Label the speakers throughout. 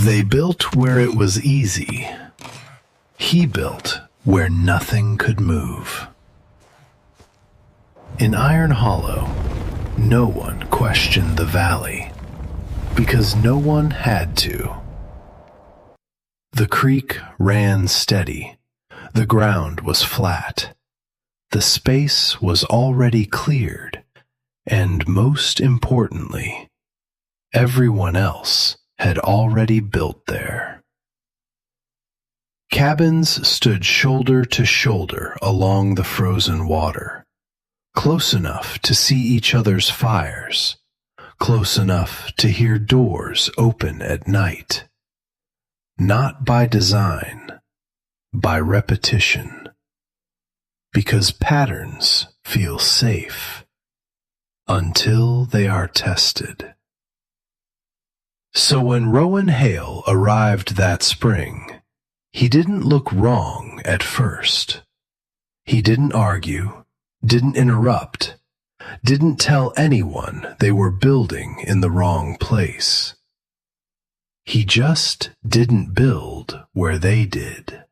Speaker 1: They built where it was easy. He built where nothing could move. In Iron Hollow, no one questioned the valley, because no one had to. The creek ran steady. The ground was flat. The space was already cleared, and most importantly, everyone else had already built there. Cabins stood shoulder to shoulder along the frozen water, close enough to see each other's fires, close enough to hear doors open at night. Not by design, by repetition, because patterns feel safe until they are tested. So when Rowan Hale arrived that spring, he didn't look wrong at first. He didn't argue, didn't interrupt, didn't tell anyone they were building in the wrong place. He just didn't build where they did.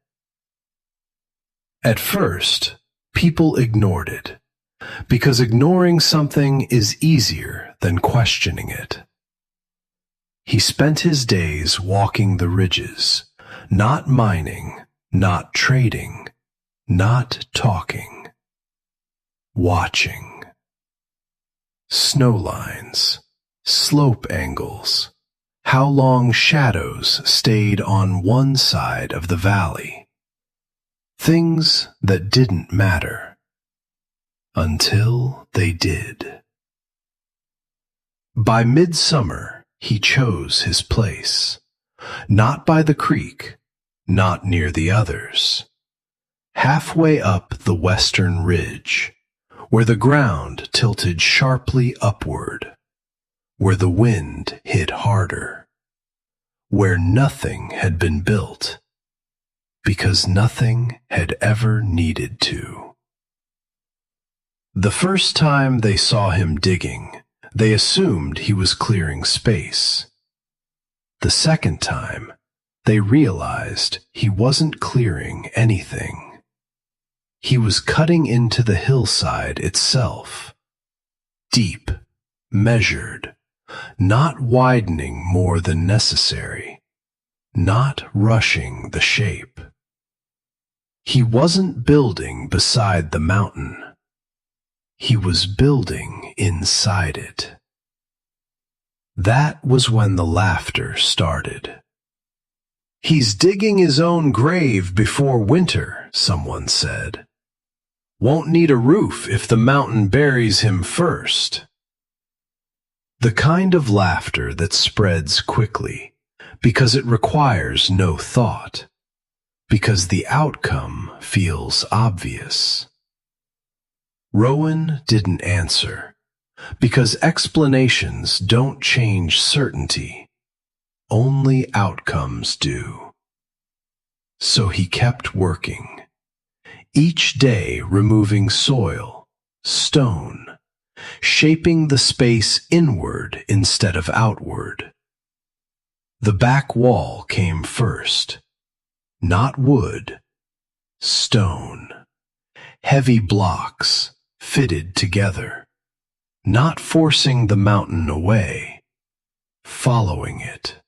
Speaker 1: At first, people ignored it, because ignoring something is easier than questioning it. He spent his days walking the ridges, not mining, not trading, not talking, watching. Snow lines, slope angles, how long shadows stayed on one side of the valley. Things that didn't matter until they did. By midsummer, he chose his place, not by the creek, not near the others, halfway up the western ridge, where the ground tilted sharply upward, where the wind hit harder, where nothing had been built, because nothing had ever needed to. The first time they saw him digging, they assumed he was clearing space. The second time, they realized he wasn't clearing anything. He was cutting into the hillside itself, deep, measured, not widening more than necessary, not rushing the shape. He wasn't building beside the mountain. He was building inside it. That was when the laughter started. "He's digging his own grave before winter," someone said. "Won't need a roof if the mountain buries him first." The kind of laughter that spreads quickly, because it requires no thought, because the outcome feels obvious. Rowan didn't answer, because explanations don't change certainty. Only outcomes do. So he kept working, each day removing soil, stone, shaping the space inward instead of outward. The back wall came first, not wood, stone, heavy blocks fitted together, not forcing the mountain away, following it.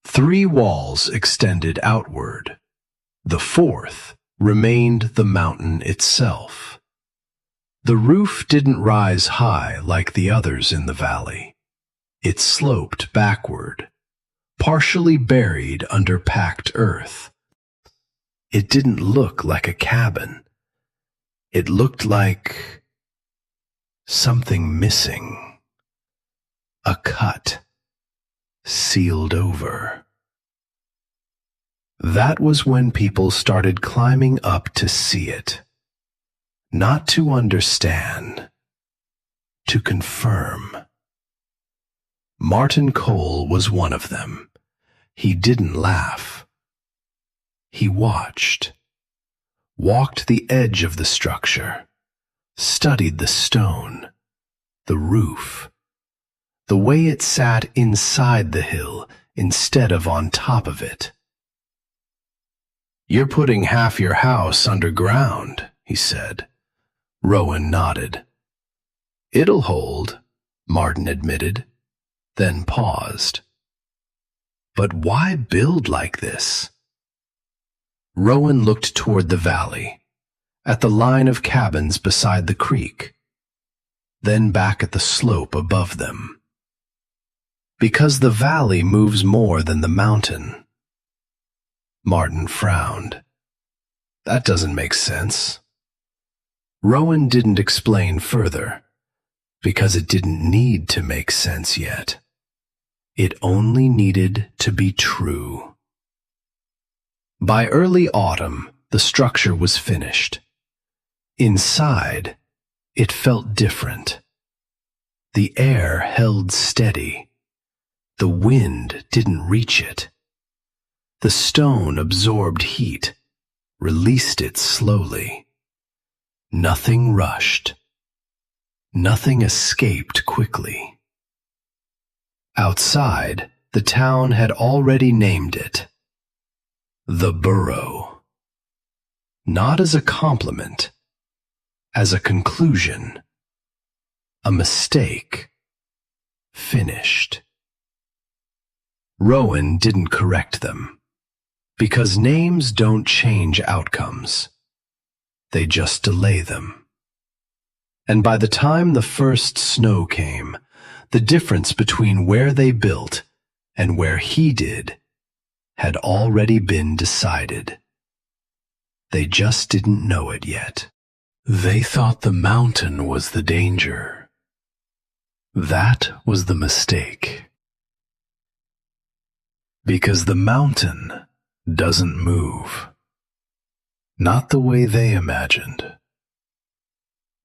Speaker 1: 3 walls extended outward. The 4th remained the mountain itself. The roof didn't rise high like the others in the valley. It sloped backward, partially buried under packed earth. It didn't look like a cabin. It looked like something missing. A cut, sealed over. That was when people started climbing up to see it. Not to understand, to confirm. Martin Cole was one of them. He didn't laugh. He watched, walked the edge of the structure, studied the stone, the roof, the way it sat inside the hill instead of on top of it. "You're putting half your house underground," he said. Rowan nodded. "It'll hold," Martin admitted, then paused. "But why build like this?" Rowan looked toward the valley, at the line of cabins beside the creek, then back at the slope above them. "Because the valley moves more than the mountain." Martin frowned. "That doesn't make sense." Rowan didn't explain further, because it didn't need to make sense yet. It only needed to be true. By early autumn, the structure was finished. Inside, it felt different. The air held steady. The wind didn't reach it. The stone absorbed heat, released it slowly. Nothing rushed. Nothing escaped quickly. Outside, the town had already named it the Burrow. Not as a compliment, as a conclusion. A mistake. Finished. Rowan didn't correct them, because names don't change outcomes. They just delay them. And by the time the first snow came, the difference between where they built and where he did had already been decided. They just didn't know it yet. They thought the mountain was the danger. That was the mistake. Because the mountain doesn't move. Not the way they imagined.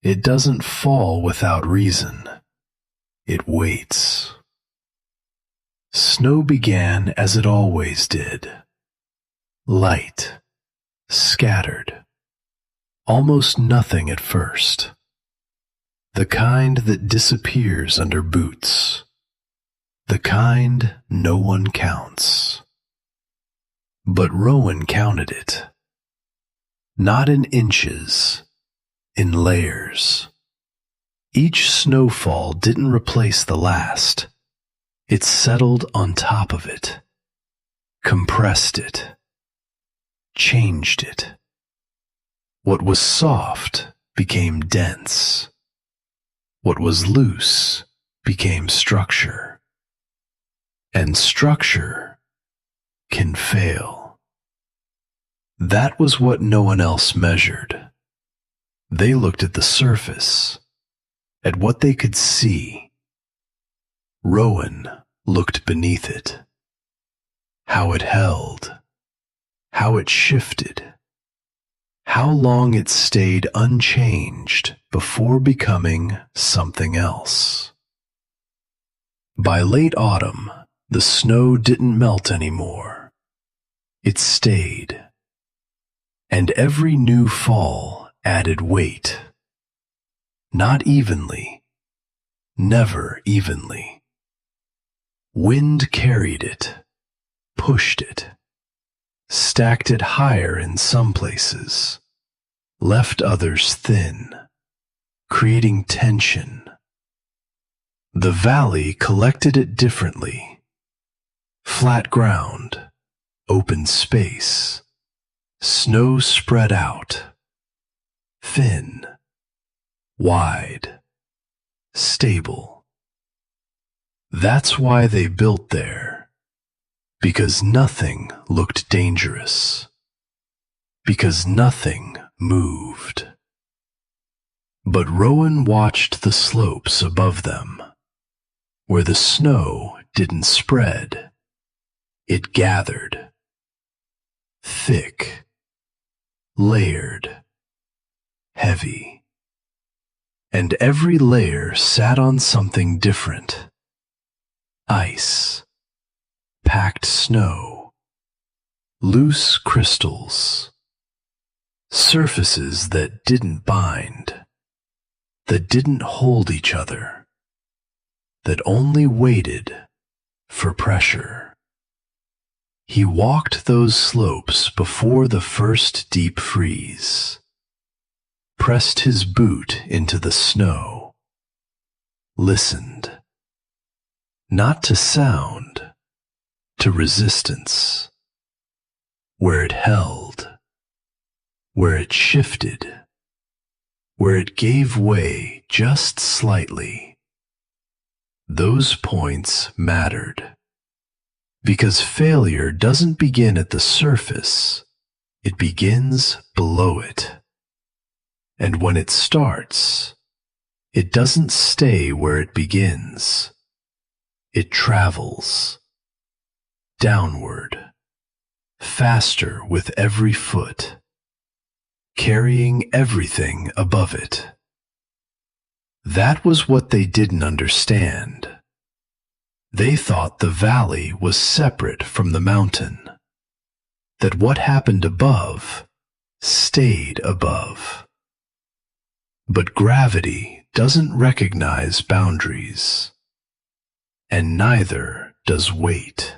Speaker 1: It doesn't fall without reason. It waits. Snow began as it always did. Light, scattered, almost nothing at first. The kind that disappears under boots. The kind no one counts. But Rowan counted it. Not in inches, in layers. Each snowfall didn't replace the last. It settled on top of it, compressed it, changed it. What was soft became dense. What was loose became structure. And structure can fail. That was what no one else measured. They looked at the surface, at what they could see. Rowan looked beneath it. How it held, how it shifted, how long it stayed unchanged before becoming something else. By late autumn, the snow didn't melt anymore. It stayed. And every new fall added weight. Not evenly, never evenly. Wind carried it, pushed it, stacked it higher in some places, left others thin, creating tension. The valley collected it differently. Flat ground, open space, snow spread out, thin, wide, stable. That's why they built there, because nothing looked dangerous, because nothing moved. But Rowan watched the slopes above them, where the snow didn't spread, it gathered, thick, layered, heavy. And every layer sat on something different. Ice, packed snow, loose crystals, surfaces that didn't bind, that didn't hold each other, that only waited for pressure. He walked those slopes before the first deep freeze, pressed his boot into the snow, listened, not to sound, to resistance, where it held, where it shifted, where it gave way just slightly. Those points mattered, because failure doesn't begin at the surface, it begins below it. And when it starts, it doesn't stay where it begins. It travels downward, faster with every foot, carrying everything above it. That was what they didn't understand. They thought the valley was separate from the mountain, that what happened above stayed above. But gravity doesn't recognize boundaries, and neither does weight.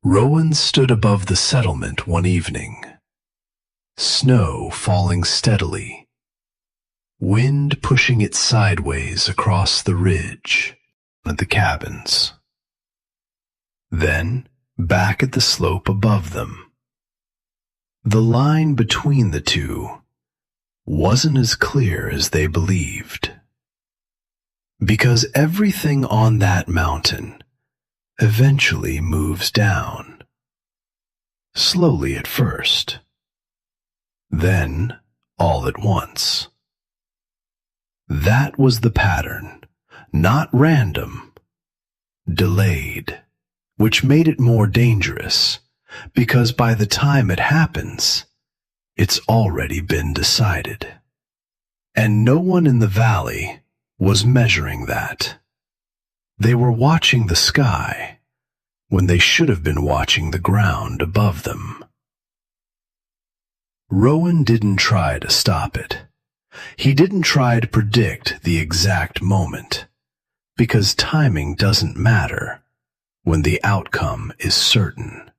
Speaker 1: Rowan stood above the settlement one evening, snow falling steadily, wind pushing it sideways across the ridge at the cabins. Then, back at the slope above them, the line between the two wasn't as clear as they believed, because everything on that mountain eventually moves down, slowly at first, then all at once. That was the pattern. Not random, delayed, which made it more dangerous, because by the time it happens, it's already been decided. And no one in the valley was measuring that. They were watching the sky when they should have been watching the ground above them. Rowan didn't try to stop it. He didn't try to predict the exact moment, because timing doesn't matter when the outcome is certain.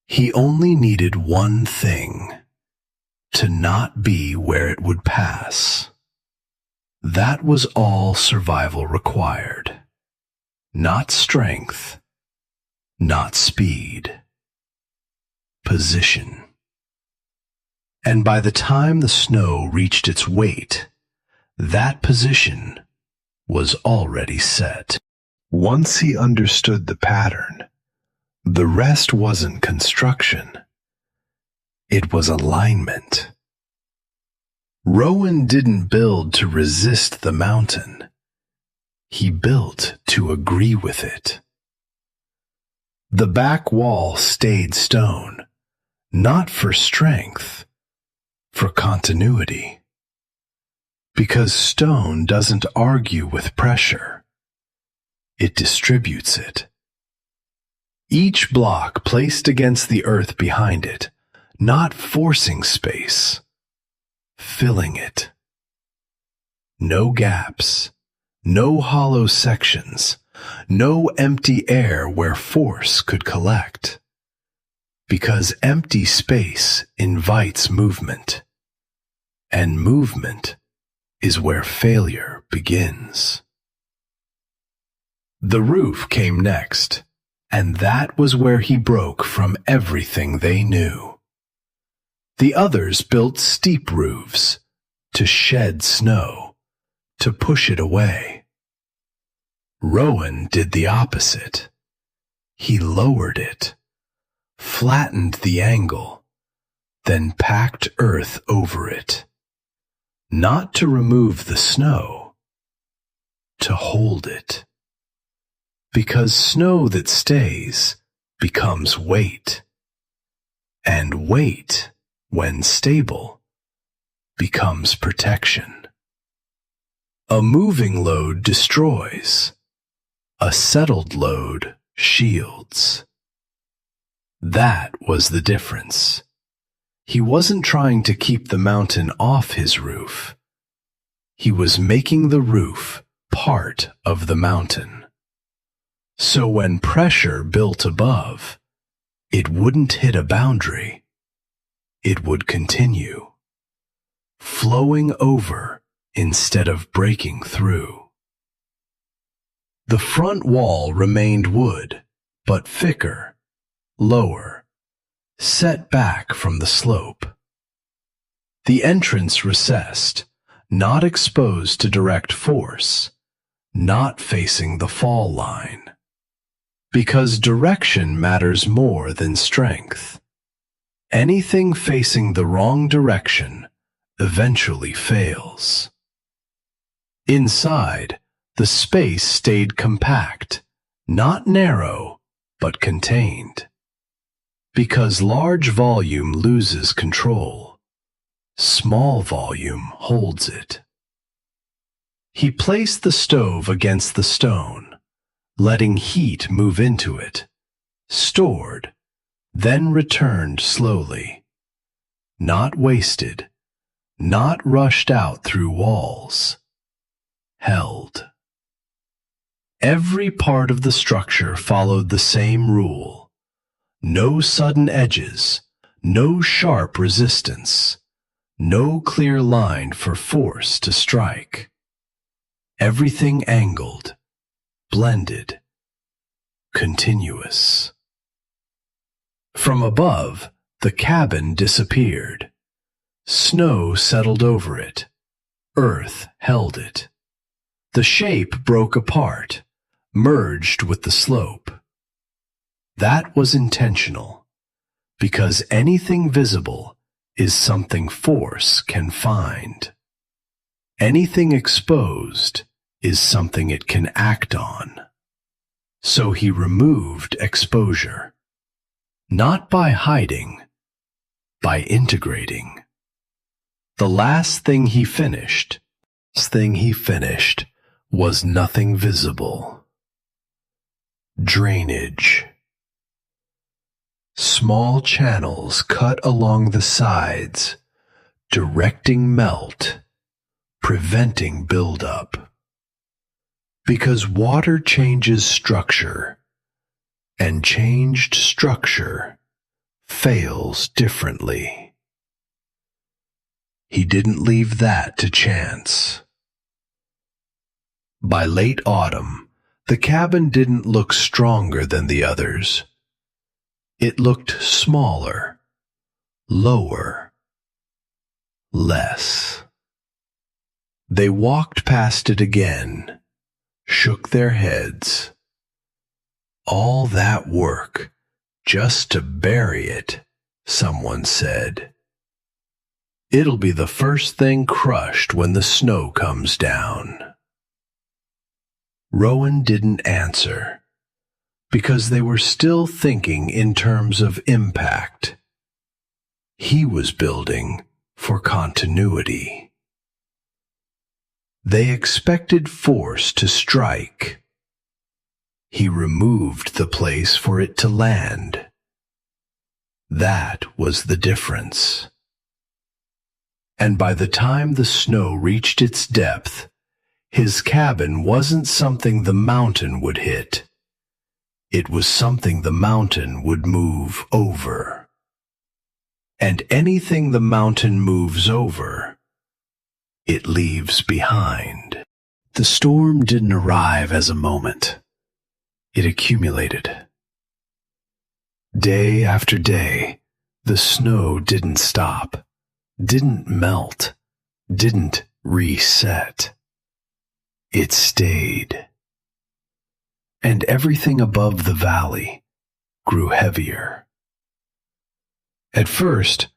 Speaker 1: He only needed one thing: to not be where it would pass. That was all survival required. Not strength, not speed. Position. And by the time the snow reached its weight, that position was already set. Once he understood the pattern, the rest wasn't construction. It was alignment. Rowan didn't build to resist the mountain. He built to agree with it. The back wall stayed stone, not for strength, for continuity. Because stone doesn't argue with pressure. It distributes it. Each block placed against the earth behind it, not forcing space, filling it. No gaps, no hollow sections, no empty air where force could collect. Because empty space invites movement, and movement is where failure begins. The roof came next, and that was where he broke from everything they knew. The others built steep roofs to shed snow, to push it away. Rowan did the opposite. He lowered it, flattened the angle, then packed earth over it. Not to remove the snow, to hold it. Because snow that stays becomes weight, and weight, when stable, becomes protection. A moving load destroys, a settled load shields. That was the difference. He wasn't trying to keep the mountain off his roof. He was making the roof part of the mountain. So when pressure built above, it wouldn't hit a boundary. It would continue, flowing over instead of breaking through. The front wall remained wood, but thicker, lower, set back from the slope. The entrance recessed, not exposed to direct force, not facing the fall line. Because direction matters more than strength. Anything facing the wrong direction eventually fails. Inside, the space stayed compact, not narrow, but contained. Because large volume loses control, small volume holds it. He placed the stove against the stone, letting heat move into it, stored, then returned slowly. Not wasted, not rushed out through walls. Held. Every part of the structure followed the same rule. No sudden edges, no sharp resistance, no clear line for force to strike. Everything angled, blended, continuous. From above, the cabin disappeared. Snow settled over it. Earth held it. The shape broke apart, merged with the slope. That was intentional, because anything visible is something force can find. Anything exposed is something it can act on. So he removed exposure, not by hiding, by integrating. The last thing he finished was nothing visible. Drainage. Small channels cut along the sides, directing melt, preventing buildup. Because water changes structure, and changed structure fails differently. He didn't leave that to chance. By late autumn, the cabin didn't look stronger than the others. It looked smaller, lower, less. They walked past it again, shook their heads. All that work just to bury it, someone said. It'll be the first thing crushed when the snow comes down. Rowan didn't answer, because they were still thinking in terms of impact. He was building for continuity. They expected force to strike. He removed the place for it to land. That was the difference. And by the time the snow reached its depth, his cabin wasn't something the mountain would hit. It was something the mountain would move over. And anything the mountain moves over, it leaves behind. The storm didn't arrive as a moment. It accumulated. Day after day, the snow didn't stop, didn't melt, didn't reset. It stayed. And everything above the valley grew heavier. At first,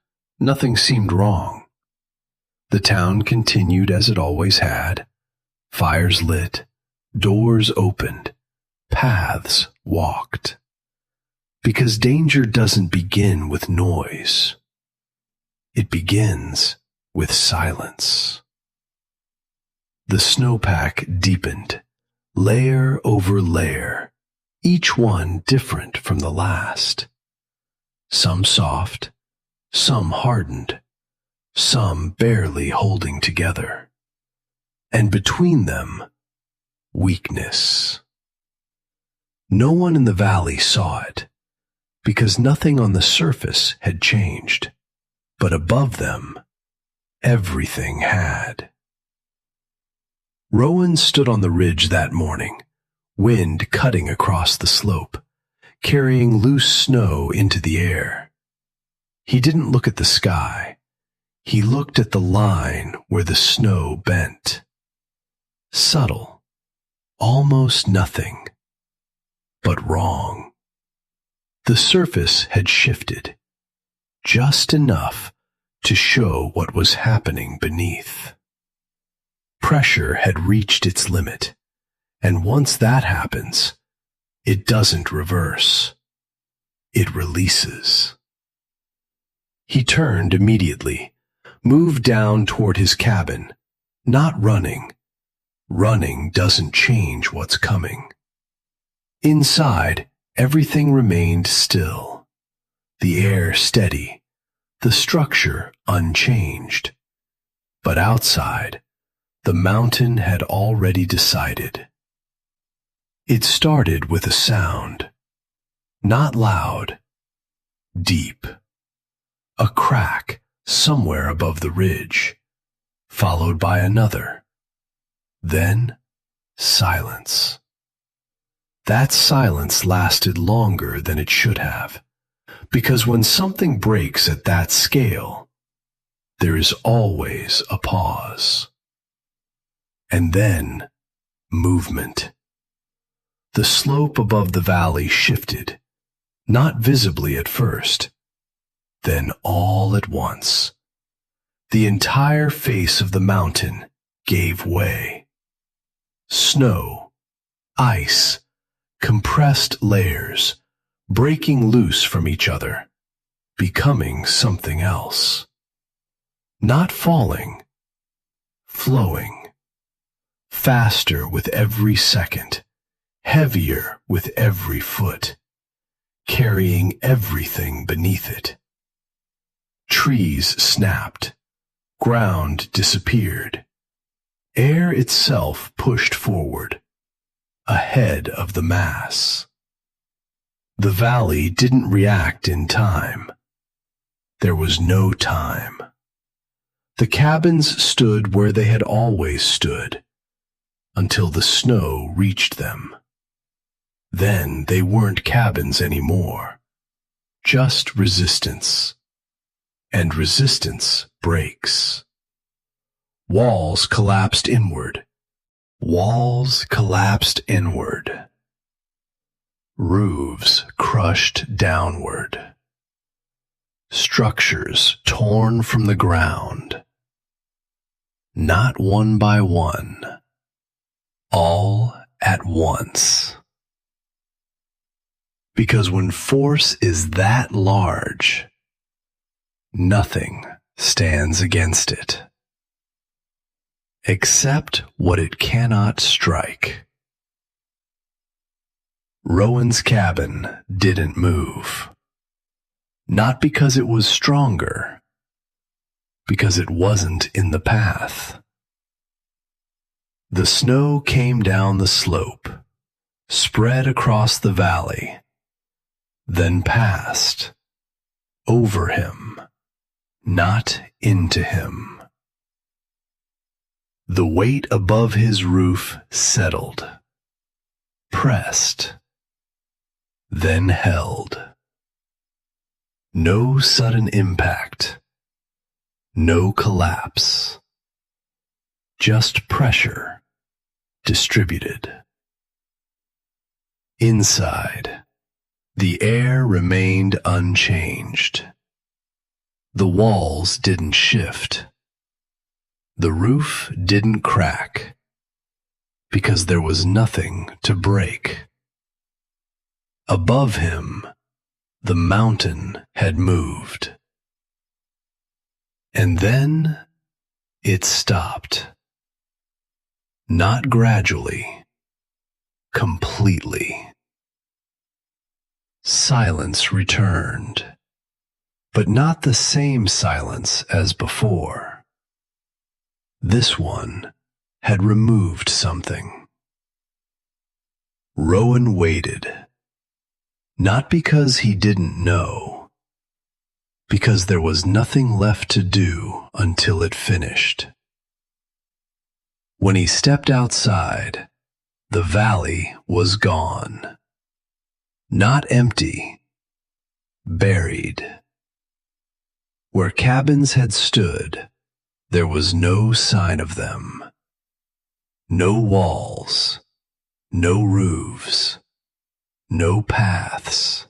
Speaker 1: nothing seemed wrong. The town continued as it always had. Fires lit, doors opened, paths walked. Because danger doesn't begin with noise. It begins with silence. The snowpack deepened, layer over layer, each one different from the last. Some soft, some hardened, some barely holding together. And between them, weakness. No one in the valley saw it, because nothing on the surface had changed, but above them, everything had. Rowan stood on the ridge that morning, wind cutting across the slope, carrying loose snow into the air. He didn't look at the sky. He looked at the line where the snow bent. Subtle, almost nothing, but wrong. The surface had shifted, just enough to show what was happening beneath. Pressure had reached its limit, and once that happens, it doesn't reverse. It releases. He turned immediately, moved down toward his cabin, not running. Running doesn't change what's coming. Inside, everything remained still, the air steady, the structure unchanged. But outside, the mountain had already decided. It started with a sound, not loud, deep. A crack somewhere above the ridge, followed by another. Then, silence. That silence lasted longer than it should have, because when something breaks at that scale, there is always a pause. And then, movement. The slope above the valley shifted, not visibly at first, then all at once. The entire face of the mountain gave way. Snow, ice, compressed layers, breaking loose from each other, becoming something else. Not falling, flowing. Faster with every second, heavier with every foot, carrying everything beneath it. Trees snapped, ground disappeared. Air itself pushed forward, ahead of the mass. The valley didn't react in time. There was no time. The cabins stood where they had always stood, until the snow reached them. Then they weren't cabins anymore, just resistance. And resistance breaks. Walls collapsed inward. Walls collapsed inward. Roofs crushed downward. Structures torn from the ground. Not one by one. All at once. Because when force is that large, nothing stands against it, except what it cannot strike. Rowan's cabin didn't move, not because it was stronger, because it wasn't in the path. The snow came down the slope, spread across the valley, then passed, over him, not into him. The weight above his roof settled, pressed, then held. No sudden impact, no collapse, just pressure distributed. Inside, the air remained unchanged. The walls didn't shift. The roof didn't crack, because there was nothing to break. Above him, the mountain had moved. And then it stopped. Not gradually, completely. Silence returned, but not the same silence as before. This one had removed something. Rowan waited, Not because he didn't know, because there was nothing left to do until it finished. When he stepped outside, the valley was gone. Not empty, buried. Where cabins had stood, there was no sign of them. No walls, no roofs, no paths.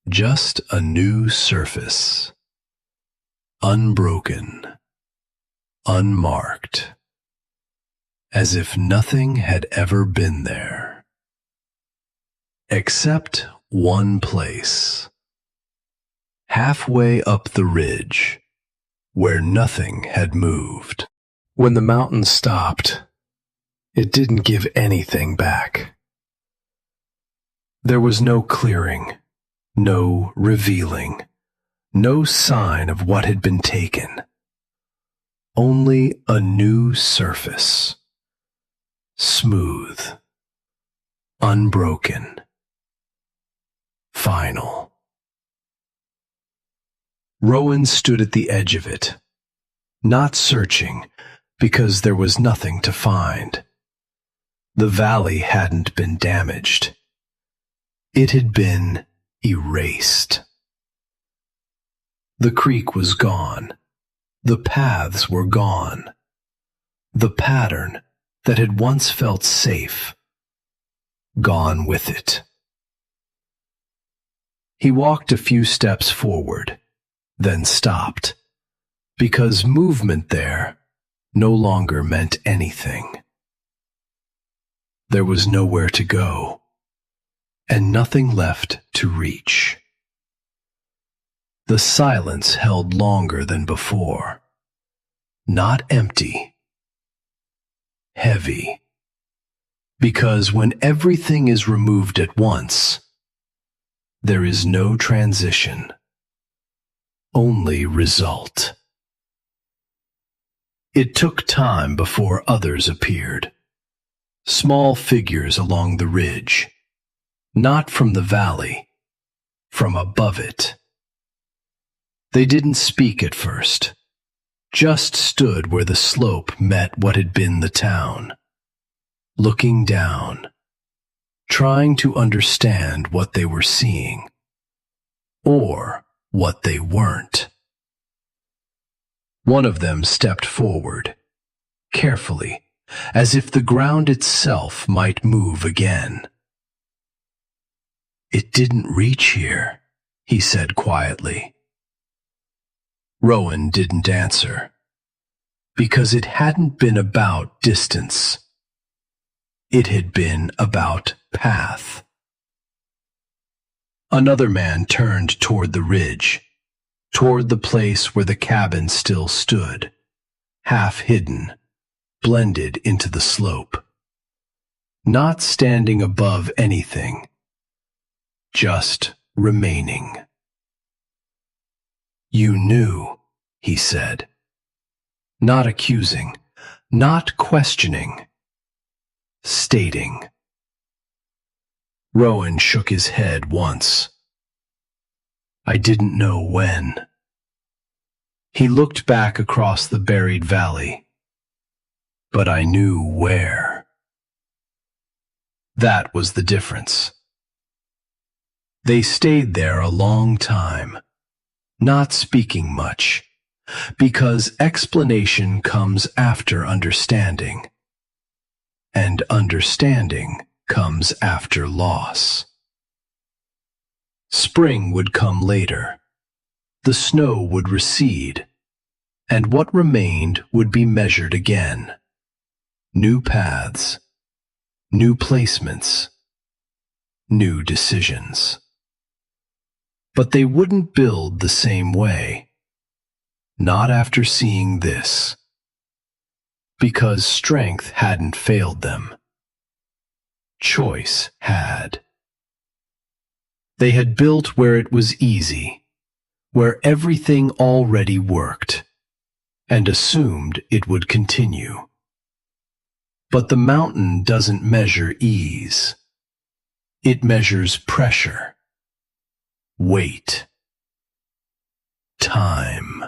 Speaker 1: Just a new surface, unbroken, unmarked, as if nothing had ever been there. Except one place, halfway up the ridge, where nothing had moved. When the mountain stopped, it didn't give anything back. There was no clearing, no revealing, no sign of what had been taken. Only a new surface, smooth, unbroken, final. Rowan stood at the edge of it, not searching, because there was nothing to find. The valley hadn't been damaged. It had been erased. The creek was gone. The paths were gone. The pattern that had once felt safe, gone with it. He walked a few steps forward, then stopped, because movement there no longer meant anything. There was nowhere to go, and nothing left to reach. The silence held longer than before, not empty, heavy, because when everything is removed at once, there is no transition, only result. It took time before others appeared, small figures along the ridge, not from the valley, from above it. They didn't speak at first, just stood where the slope met what had been the town, looking down, trying to understand what they were seeing, or what they weren't. One of them stepped forward, carefully, as if the ground itself might move again. "It didn't reach here," he said quietly. Rowan didn't answer, because it hadn't been about distance. It had been about path. Another man turned toward the ridge, toward the place where the cabin still stood, half hidden, blended into the slope, not standing above anything, just remaining. "You knew," he said, not accusing, not questioning, stating. Rowan shook his head once. "I didn't know when." He looked back across the buried valley, but I knew where. That was the difference. They stayed there a long time, not speaking much, because explanation comes after understanding, and understanding comes after loss. Spring would come later, the snow would recede, and what remained would be measured again. New paths, new placements, new decisions. But they wouldn't build the same way, not after seeing this, because strength hadn't failed them. Choice had. They had built where it was easy, where everything already worked, and assumed it would continue. But the mountain doesn't measure ease. It measures pressure, weight, time.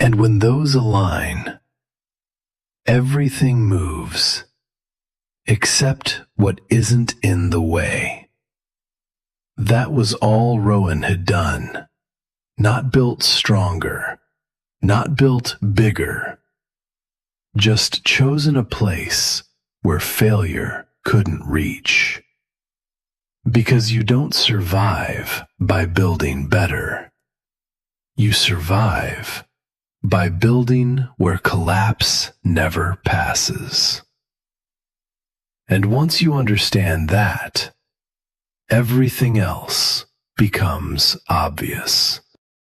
Speaker 1: And when those align, everything moves, except what isn't in the way. That was all Rowan had done. Not built stronger, not built bigger, just chosen a place where failure couldn't reach. Because you don't survive by building better. You survive by building where collapse never passes. And once you understand that, everything else becomes obvious.